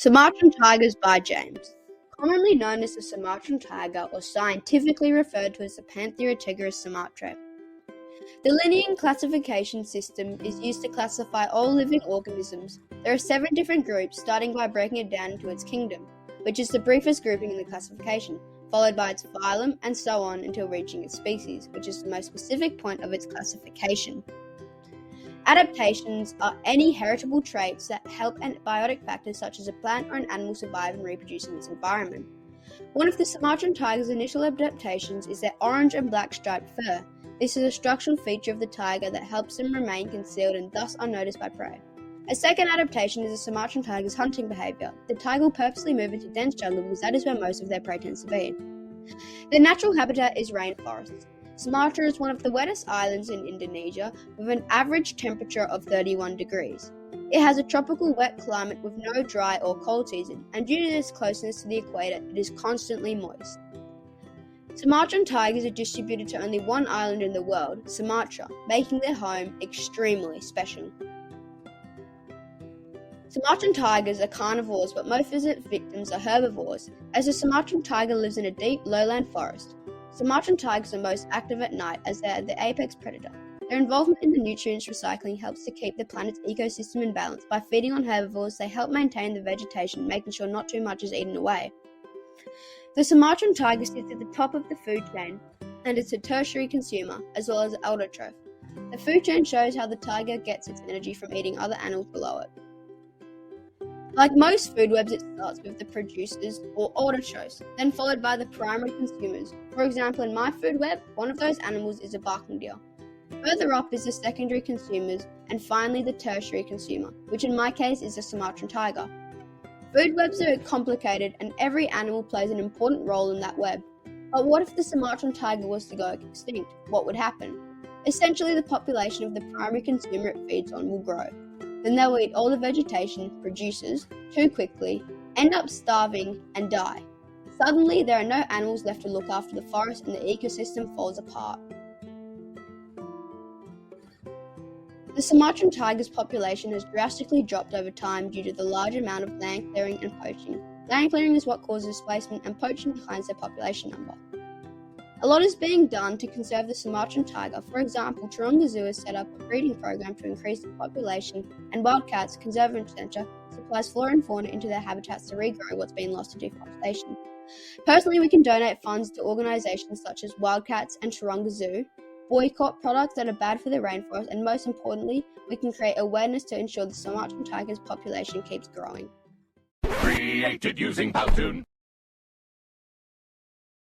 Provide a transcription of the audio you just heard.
Sumatran tigers by James. Commonly known as the Sumatran tiger, or scientifically referred to as the Panthera tigris sumatrae. The Linnean classification system is used to classify all living organisms. There are 7 different groups, starting by breaking it down into its kingdom, which is the briefest grouping in the classification, followed by its phylum, and so on until reaching its species, which is the most specific point of its classification. Adaptations are any heritable traits that help biotic factors such as a plant or an animal survive and reproduce in its environment. One of the Sumatran tiger's initial adaptations is their orange and black striped fur. This is a structural feature of the tiger that helps them remain concealed and thus unnoticed by prey. A second adaptation is the Sumatran tiger's hunting behaviour. The tiger will purposely move into dense jungle because that is where most of their prey tends to be. Their natural habitat is rainforests. Sumatra is one of the wettest islands in Indonesia, with an average temperature of 31 degrees. It has a tropical wet climate with no dry or cold season, and due to its closeness to the equator, it is constantly moist. Sumatran tigers are distributed to only one island in the world, Sumatra, making their home extremely special. Sumatran tigers are carnivores, but most of its victims are herbivores, as the Sumatran tiger lives in a deep lowland forest. Sumatran tigers are most active at night as they are the apex predator. Their involvement in the nutrients recycling helps to keep the planet's ecosystem in balance. By feeding on herbivores, they help maintain the vegetation, making sure not too much is eaten away. The Sumatran tiger sits at the top of the food chain, and is a tertiary consumer, as well as an autotroph. The food chain shows how the tiger gets its energy from eating other animals below it. Like most food webs, it starts with the producers, or autotrophs, then followed by the primary consumers. For example, in my food web, one of those animals is a barking deer. Further up is the secondary consumers, and finally the tertiary consumer, which in my case is the Sumatran tiger. Food webs are complicated, and every animal plays an important role in that web. But what if the Sumatran tiger was to go extinct? What would happen? Essentially, the population of the primary consumer it feeds on will grow. Then they will eat all the vegetation producers too quickly, end up starving, and die. Suddenly, there are no animals left to look after the forest and the ecosystem falls apart. The Sumatran tiger's population has drastically dropped over time due to the large amount of land clearing and poaching. Land clearing is what causes displacement, and poaching declines their population number. A lot is being done to conserve the Sumatran tiger. For example, Taronga Zoo has set up a breeding program to increase the population, and Wildcats Conservation Centre supplies flora and fauna into their habitats to regrow what's been lost to deforestation. Personally, we can donate funds to organisations such as Wildcats and Taronga Zoo, boycott products that are bad for the rainforest, and most importantly, we can create awareness to ensure the Sumatran tiger's population keeps growing. Created using Powtoon.